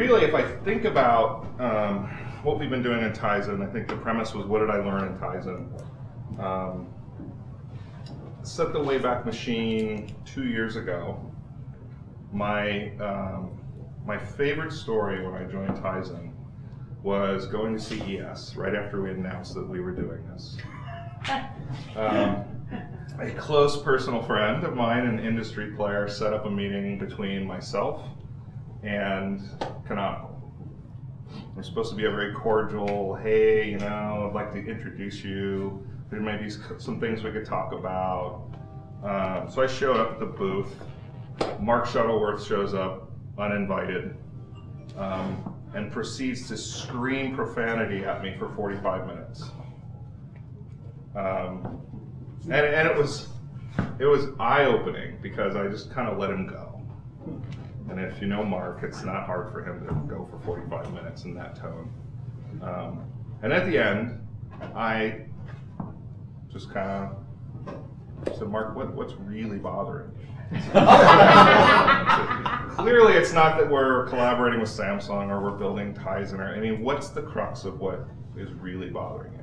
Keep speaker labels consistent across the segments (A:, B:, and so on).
A: really, if I think about what we've been doing in Tizen, I think the premise was, what did I learn in Tizen? Set the Wayback Machine 2 years ago. My favorite story when I joined Tizen was going to CES right after we announced that we were doing this. A close personal friend of mine, an industry player, set up a meeting between myself and Canonical. It was supposed to be a very cordial, hey, you know, I'd like to introduce you. There may be some things we could talk about. So I showed up at the booth. Mark Shuttleworth shows up, uninvited, and proceeds to scream profanity at me for 45 minutes. And it was eye-opening because I just kind of let him go. And if you know Mark, it's not hard for him to go for 45 minutes in that tone. And at the end, I just kind of said, Mark, what's really bothering you? Clearly, it's not that we're collaborating with Samsung or we're building Tizen. I mean, what's the crux of what is really bothering you?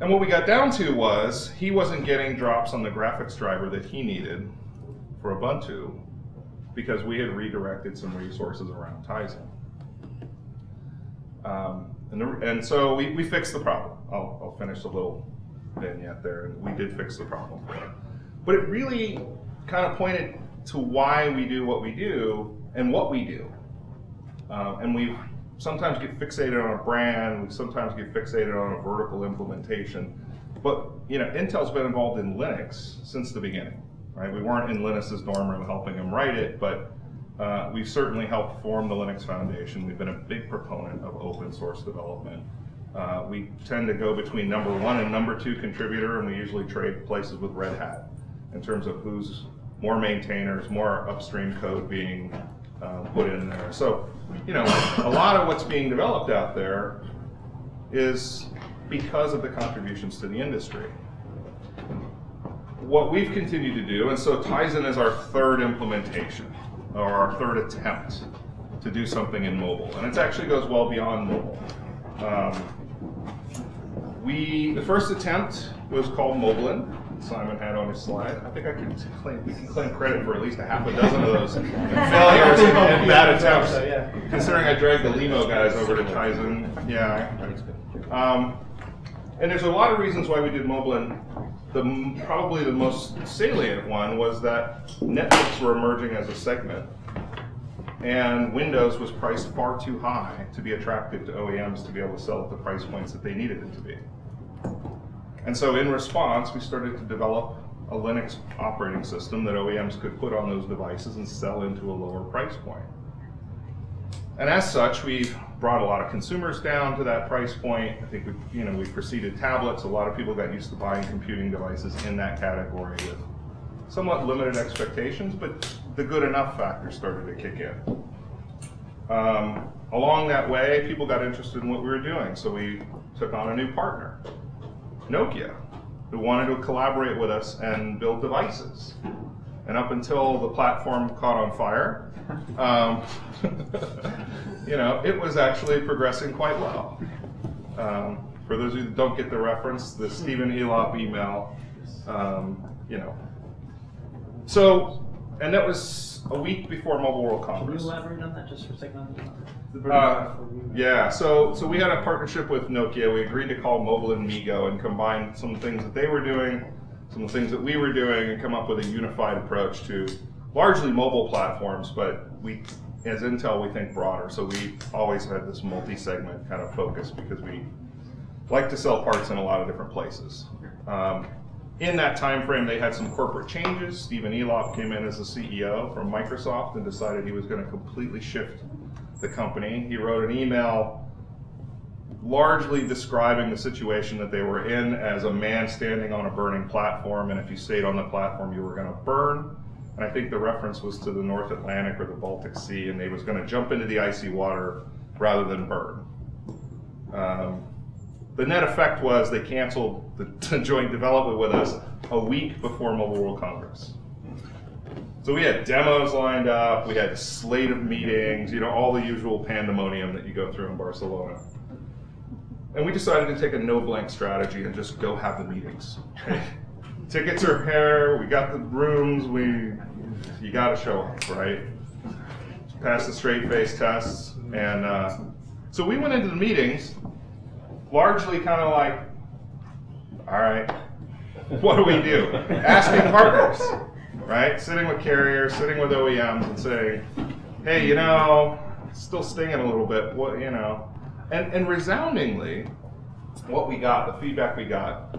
A: And what we got down to was he wasn't getting drops on the graphics driver that he needed for Ubuntu because we had redirected some resources around Tizen. And so we fixed the problem. I'll finish a little vignette there, and we did fix the problem. But it really kind of pointed to why we do what we do and what we do. And we sometimes get fixated on a brand, we sometimes get fixated on a vertical implementation. But you know, Intel's been involved in Linux since the beginning, right? We weren't in Linus's dorm room helping him write it, but we've certainly helped form the Linux Foundation. We've been a big proponent of open source development. We tend to go between number 1 and number 2 contributor, and we usually trade places with Red Hat in terms of who's more maintainers, more upstream code being put in there. So, you know, a lot of what's being developed out there is because of the contributions to the industry. What we've continued to do, and so Tizen is our third implementation, or our third attempt to do something in mobile, and it actually goes well beyond mobile. The first attempt was called Moblin. Simon had on his slide. I think we can claim credit for at least a half a dozen of those failures and bad attempts. Considering I dragged the Limo guys over to Tizen. Yeah. And there's a lot of reasons why we did Moblin. Probably the most salient one was that netbooks were emerging as a segment, and Windows was priced far too high to be attractive to OEMs to be able to sell at the price points that they needed it to be. And so in response, we started to develop a Linux operating system that OEMs could put on those devices and sell into a lower price point. And as such, we've brought a lot of consumers down to that price point. I think we preceded tablets. A lot of people got used to buying computing devices in that category with somewhat limited expectations, but the good enough factor started to kick in. Along that way, people got interested in what we were doing, so we took on a new partner, Nokia, who wanted to collaborate with us and build devices. And up until the platform caught on fire, you know, it was actually progressing quite well. For those who don't get the reference, the Stephen Elop email, you know. So, and that was a week before Mobile World Congress.
B: Can you elaborate on that just for a second?
A: Yeah, so we had a partnership with Nokia. We agreed to call Moblin Migo and combine some things that they were doing, some of the things that we were doing, and come up with a unified approach to largely mobile platforms, but we, as Intel, we think broader. So we always had this multi-segment kind of focus because we like to sell parts in a lot of different places. In that time frame, they had some corporate changes. Stephen Elop came in as the CEO from Microsoft and decided he was going to completely shift the company. He wrote an email largely describing the situation that they were in as a man standing on a burning platform, and if you stayed on the platform, you were going to burn. And I think the reference was to the North Atlantic or the Baltic Sea, and they was going to jump into the icy water rather than burn. The net effect was they canceled the joint development with us a week before Mobile World Congress. So we had demos lined up, we had a slate of meetings, all the usual pandemonium that you go through in Barcelona. And we decided to take a no-blank strategy and just go have the meetings. Okay? Tickets are here, we got the rooms, you gotta show up, right? Pass the straight face tests. And so we went into the meetings largely kind of like, all right, what do we do? Asking partners, right? Sitting with carriers, sitting with OEMs and saying, hey, it's still stinging a little bit, what, And resoundingly, what we got, the feedback we got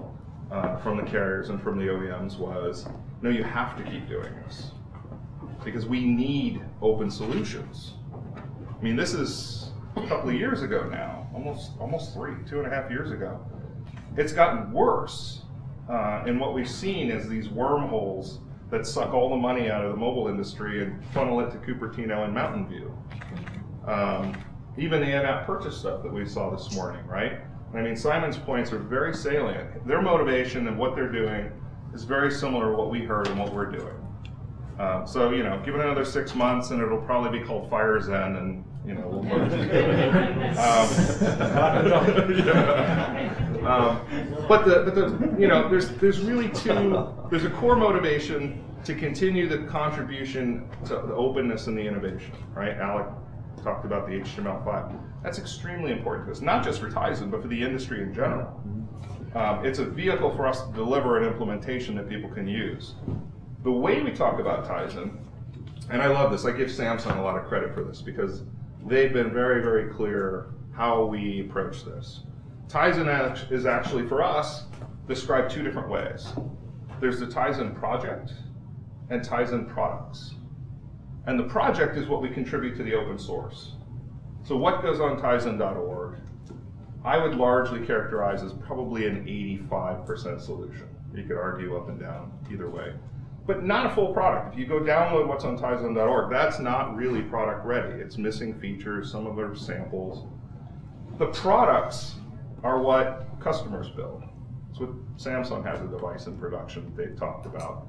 A: from the carriers and from the OEMs was, no, you have to keep doing this because we need open solutions. I mean, this is a couple of years ago now, almost 2.5 years ago. It's gotten worse. And what we've seen is these wormholes that suck all the money out of the mobile industry and funnel it to Cupertino and Mountain View. Even the in-app purchase stuff that we saw this morning, right? I mean, Simon's points are very salient. Their motivation and what they're doing is very similar to what we heard and what we're doing. So, give it another 6 months and it'll probably be called Tizen and, we'll merge together. But there's really there's a core motivation to continue the contribution to the openness and the innovation, right? Alec talked about the HTML5. That's extremely important to us, not just for Tizen, but for the industry in general. It's a vehicle for us to deliver an implementation that people can use. The way we talk about Tizen, and I love this, I give Samsung a lot of credit for this because they've been very, very clear how we approach this. Tizen is actually, for us, described 2 different ways. There's the Tizen project and Tizen products. And the project is what we contribute to the open source. So what goes on Tizen.org, I would largely characterize as probably an 85% solution. You could argue up and down either way. But not a full product. If you go download what's on Tizen.org, that's not really product ready. It's missing features, some of it are samples. The products are what customers build. It's what Samsung has a device in production that they've talked about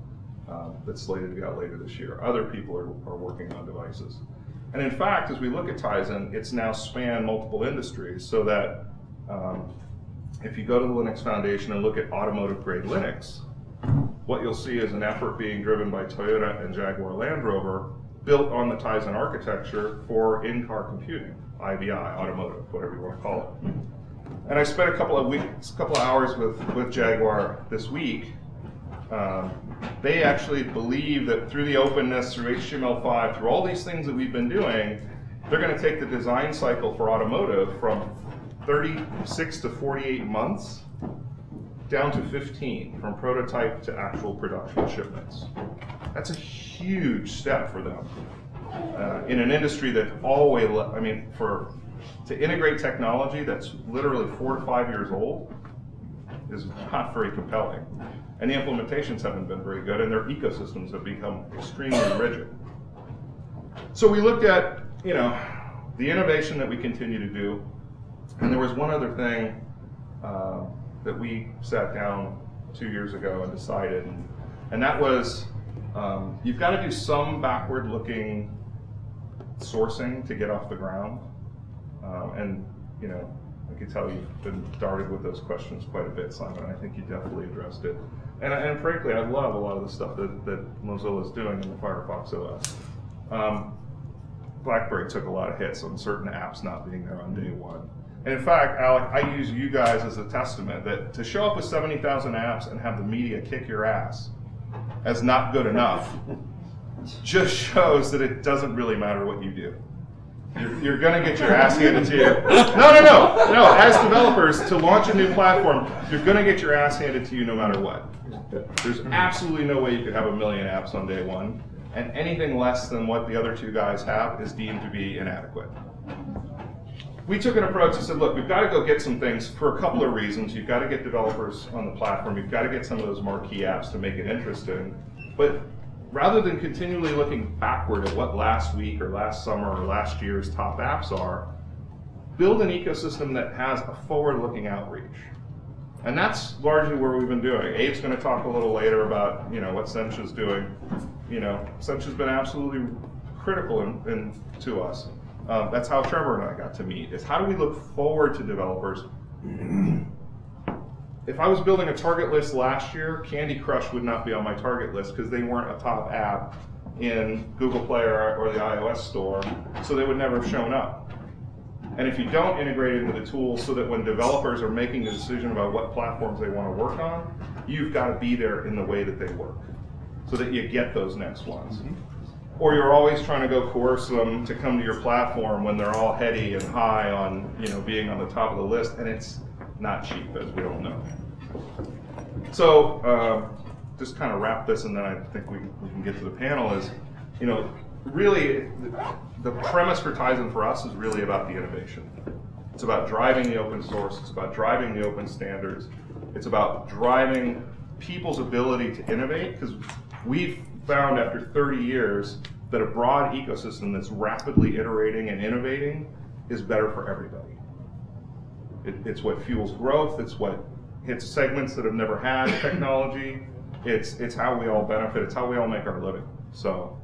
A: that's slated to be out later this year. Other people are working on devices. And in fact, as we look at Tizen, it's now spanned multiple industries so that if you go to the Linux Foundation and look at automotive grade Linux, what you'll see is an effort being driven by Toyota and Jaguar Land Rover built on the Tizen architecture for in-car computing, IVI, automotive, whatever you want to call it. And I spent a couple of hours with Jaguar this week. They actually believe that through the openness, through HTML5, through all these things that we've been doing, they're going to take the design cycle for automotive from 36 to 48 months down to 15, from prototype to actual production shipments. That's a huge step for them. In an industry that always, to integrate technology that's literally 4 to 5 years old is not very compelling. And the implementations haven't been very good, and their ecosystems have become extremely rigid. So we looked at, the innovation that we continue to do, and there was one other thing that we sat down 2 years ago and decided, and that was you've got to do some backward-looking sourcing to get off the ground. I can tell you've been darted with those questions quite a bit, Simon. I think you definitely addressed it. And frankly, I love a lot of the stuff that Mozilla is doing in the Firefox OS. BlackBerry took a lot of hits on certain apps not being there on day one. And in fact, Alec, I use you guys as a testament that to show up with 70,000 apps and have the media kick your ass as not good enough just shows that it doesn't really matter what you do. You're going to get your ass handed to you. No. As developers, to launch a new platform, you're going to get your ass handed to you no matter what. There's absolutely no way you could have 1 million apps on day one, and anything less than what the other 2 guys have is deemed to be inadequate. We took an approach and said, look, we've got to go get some things for a couple of reasons. You've got to get developers on the platform. You've got to get some of those marquee apps to make it interesting. But rather than continually looking backward at what last week or last summer or last year's top apps are, build an ecosystem that has a forward-looking outreach. And that's largely where we've been doing. Abe's going to talk a little later about what Sencha's doing. such has been absolutely critical to us. That's how Trevor and I got to meet, is how do we look forward to developers? If I was building a target list last year, Candy Crush would not be on my target list because they weren't a top app in Google Play or the iOS store, so they would never have shown up. And if you don't integrate into the tools so that when developers are making a decision about what platforms they want to work on, you've got to be there in the way that they work so that you get those next ones. Or you're always trying to go coerce them to come to your platform when they're all heady and high on being on the top of the list, and it's not cheap, as we all know. So just kind of wrap this, and then I think we can get to the panel, is, really the premise for Tizen for us is really about the innovation. It's about driving the open source, it's about driving the open standards, it's about driving people's ability to innovate, because we've found after 30 years that a broad ecosystem that's rapidly iterating and innovating is better for everybody. It's what fuels growth, it's what hits segments that have never had technology, it's how we all benefit, it's how we all make our living. So